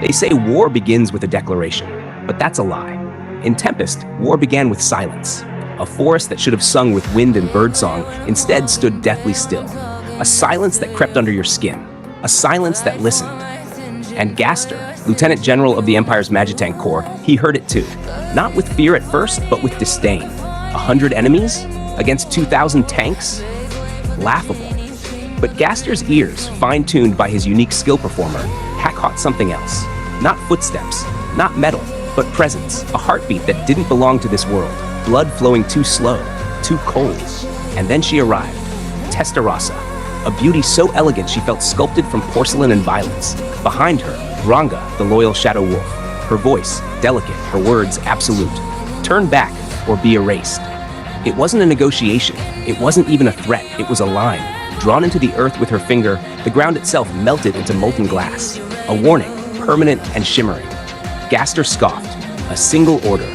They say war begins with a declaration, but that's a lie. In Tempest, war began with silence. A forest that should have sung with wind and birdsong instead stood deathly still. A silence that crept under your skin. A silence that listened. And Gaster, Lieutenant General of the Empire's Magitank Corps, he heard it too. Not with fear at first, but with disdain. 100 enemies? Against 2,000 tanks? Laughable. But Gaster's ears, fine-tuned by his unique skill performer, caught something else. Not footsteps, not metal, but presence, a heartbeat that didn't belong to this world. Blood flowing too slow, too cold. And then she arrived. Testarossa, a beauty so elegant she felt sculpted from porcelain and violence. Behind her, Ranga, the loyal shadow wolf. Her voice, delicate, her words, absolute. Turn back or be erased. It wasn't a negotiation. It wasn't even a threat. It was a line. Drawn into the earth with her finger, the ground itself melted into molten glass. A warning, permanent and shimmering. Gaster scoffed. A single order.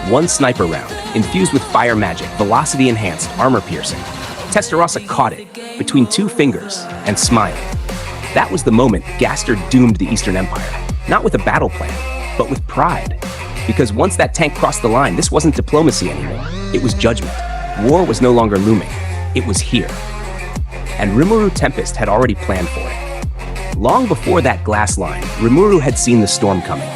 One sniper round, infused with fire magic, velocity enhanced, armor piercing. Testarossa caught it, between two fingers, and smiled. That was the moment Gaster doomed the Eastern Empire. Not with a battle plan, but with pride. Because once that tank crossed the line, this wasn't diplomacy anymore. It was judgment. War was no longer looming. It was here. And Rimuru Tempest had already planned for it. Long before that glass line, Rimuru had seen the storm coming.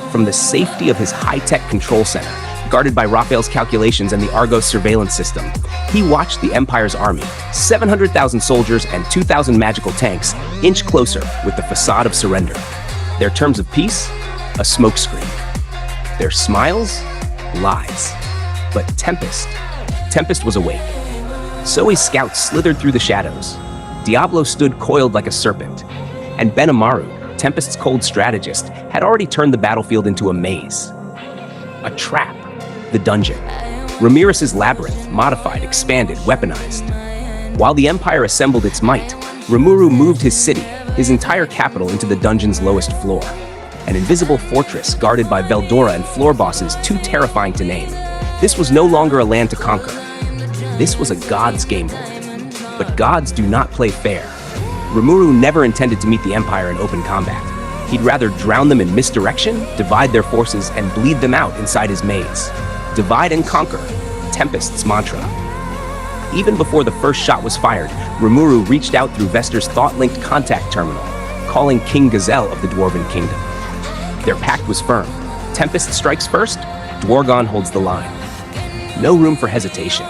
From the safety of his high-tech control center, guarded by Raphael's calculations and the Argos surveillance system, he watched the Empire's army, 700,000 soldiers and 2,000 magical tanks, inch closer with the facade of surrender. Their terms of peace? A smokescreen. Their smiles? Lies. But Tempest was awake. Zoe's scouts slithered through the shadows. Diablo stood coiled like a serpent. And Benimaru, Tempest's cold strategist, had already turned the battlefield into a maze. A trap. The dungeon. Ramirez's labyrinth, modified, expanded, weaponized. While the Empire assembled its might, Rimuru moved his city, his entire capital, into the dungeon's lowest floor. An invisible fortress guarded by Veldora and floor bosses too terrifying to name. This was no longer a land to conquer. This was a god's game board. But gods do not play fair. Rimuru never intended to meet the Empire in open combat. He'd rather drown them in misdirection, divide their forces, and bleed them out inside his maze. Divide and conquer, Tempest's mantra. Even before the first shot was fired, Rimuru reached out through Vester's thought-linked contact terminal, calling King Gazelle of the Dwarven Kingdom. Their pact was firm. Tempest strikes first, Dwargon holds the line. No room for hesitation.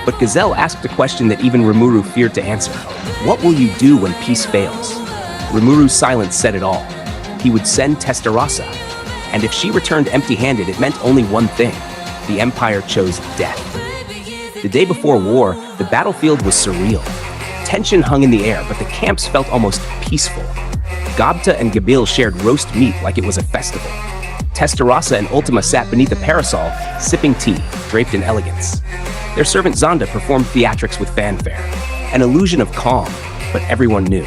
But Gazelle asked a question that even Rimuru feared to answer. What will you do when peace fails? Rimuru's silence said it all. He would send Testarossa. And if she returned empty-handed, it meant only one thing. The Empire chose death. The day before war, the battlefield was surreal. Tension hung in the air, but the camps felt almost peaceful. Gobta and Gabil shared roast meat like it was a festival. Testarossa and Ultima sat beneath a parasol, sipping tea, draped in elegance. Their servant Zonda performed theatrics with fanfare, an illusion of calm, but everyone knew.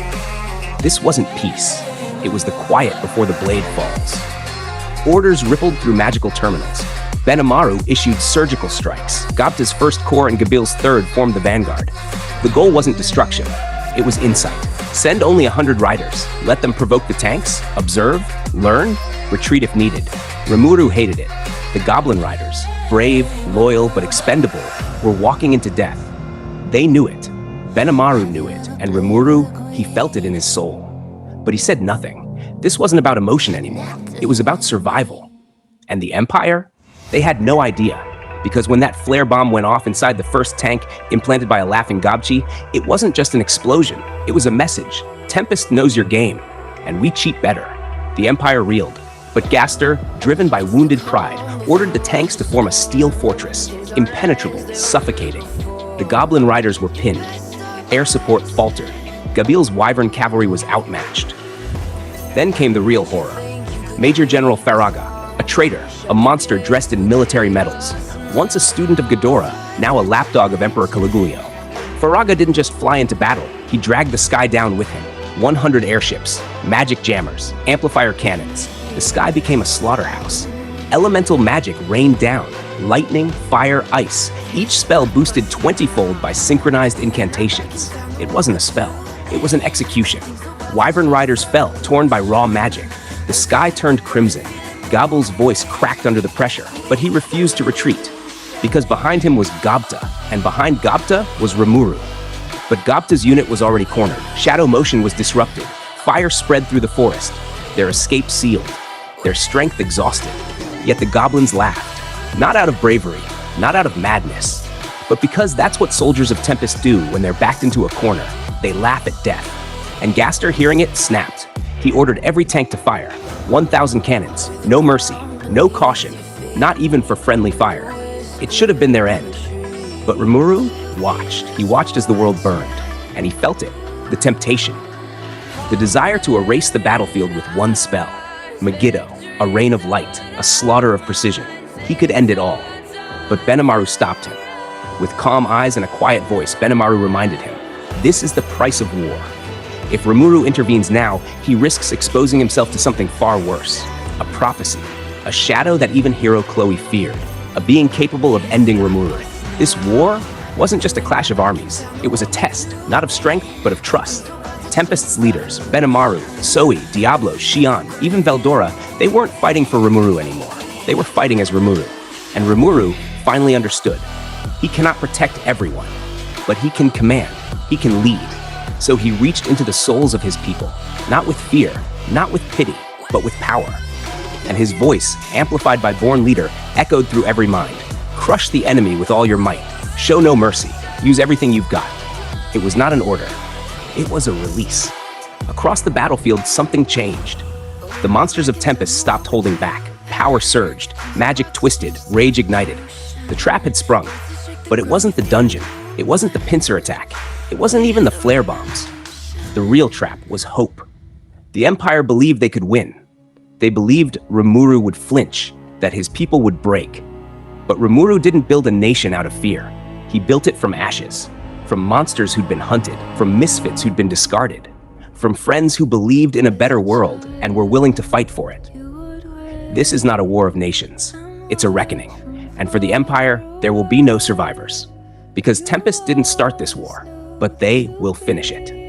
This wasn't peace. It was the quiet before the blade falls. Orders rippled through magical terminals. Benimaru issued surgical strikes. Gobta's first corps and Gabil's third formed the vanguard. The goal wasn't destruction. It was insight. Send only 100 riders. Let them provoke the tanks, observe, learn, retreat if needed. Rimuru hated it. The Goblin Riders, brave, loyal, but expendable, were walking into death. They knew it. Benimaru knew it, and Rimuru, he felt it in his soul. But he said nothing. This wasn't about emotion anymore. It was about survival. And the Empire? They had no idea. Because when that flare bomb went off inside the first tank implanted by a laughing Gobchi, it wasn't just an explosion. It was a message. Tempest knows your game, and we cheat better. The Empire reeled. But Gaster, driven by wounded pride, ordered the tanks to form a steel fortress, impenetrable, suffocating. The Goblin Riders were pinned. Air support faltered. Gabil's Wyvern cavalry was outmatched. Then came the real horror. Major General Faraga, a traitor, a monster dressed in military medals. Once a student of Ghidorah, now a lapdog of Emperor Caligulio. Faraga didn't just fly into battle, he dragged the sky down with him. 100 airships, magic jammers, amplifier cannons. The sky became a slaughterhouse. Elemental magic rained down. Lightning, fire, ice. Each spell boosted 20-fold by synchronized incantations. It wasn't a spell. It was an execution. Wyvern riders fell, torn by raw magic. The sky turned crimson. Gobble's voice cracked under the pressure, but he refused to retreat, because behind him was Gobta, and behind Gobta was Rimuru. But Gobta's unit was already cornered. Shadow motion was disrupted. Fire spread through the forest. Their escape sealed. Their strength exhausted. Yet the goblins laughed. Not out of bravery, not out of madness, but because that's what soldiers of Tempest do when they're backed into a corner. They laugh at death. And Gaster, hearing it, snapped. He ordered every tank to fire. 1,000 cannons. No mercy. No caution. Not even for friendly fire. It should have been their end. But Rimuru watched. He watched as the world burned. And he felt it. The temptation. The desire to erase the battlefield with one spell. Megiddo. A rain of light. A slaughter of precision. He could end it all. But Benimaru stopped him. With calm eyes and a quiet voice, Benimaru reminded him, this is the price of war. If Rimuru intervenes now, he risks exposing himself to something far worse. A prophecy. A shadow that even hero Chloe feared. A being capable of ending Rimuru. This war wasn't just a clash of armies. It was a test, not of strength, but of trust. Tempest's leaders, Benimaru, Zoe, Diablo, Xion, even Veldora, they weren't fighting for Rimuru anymore. They were fighting as Rimuru. And Rimuru finally understood. He cannot protect everyone, but he can command, he can lead. So he reached into the souls of his people, not with fear, not with pity, but with power. And his voice, amplified by Born Leader, echoed through every mind. Crush the enemy with all your might. Show no mercy. Use everything you've got. It was not an order. It was a release. Across the battlefield, something changed. The monsters of Tempest stopped holding back. Power surged, magic twisted, rage ignited. The trap had sprung, but it wasn't the dungeon. It wasn't the pincer attack. It wasn't even the flare bombs. The real trap was hope. The Empire believed they could win. They believed Rimuru would flinch, that his people would break. But Rimuru didn't build a nation out of fear. He built it from ashes, from monsters who'd been hunted, from misfits who'd been discarded, from friends who believed in a better world and were willing to fight for it. This is not a war of nations. It's a reckoning. And for the Empire, there will be no survivors. Because Tempest didn't start this war, but they will finish it.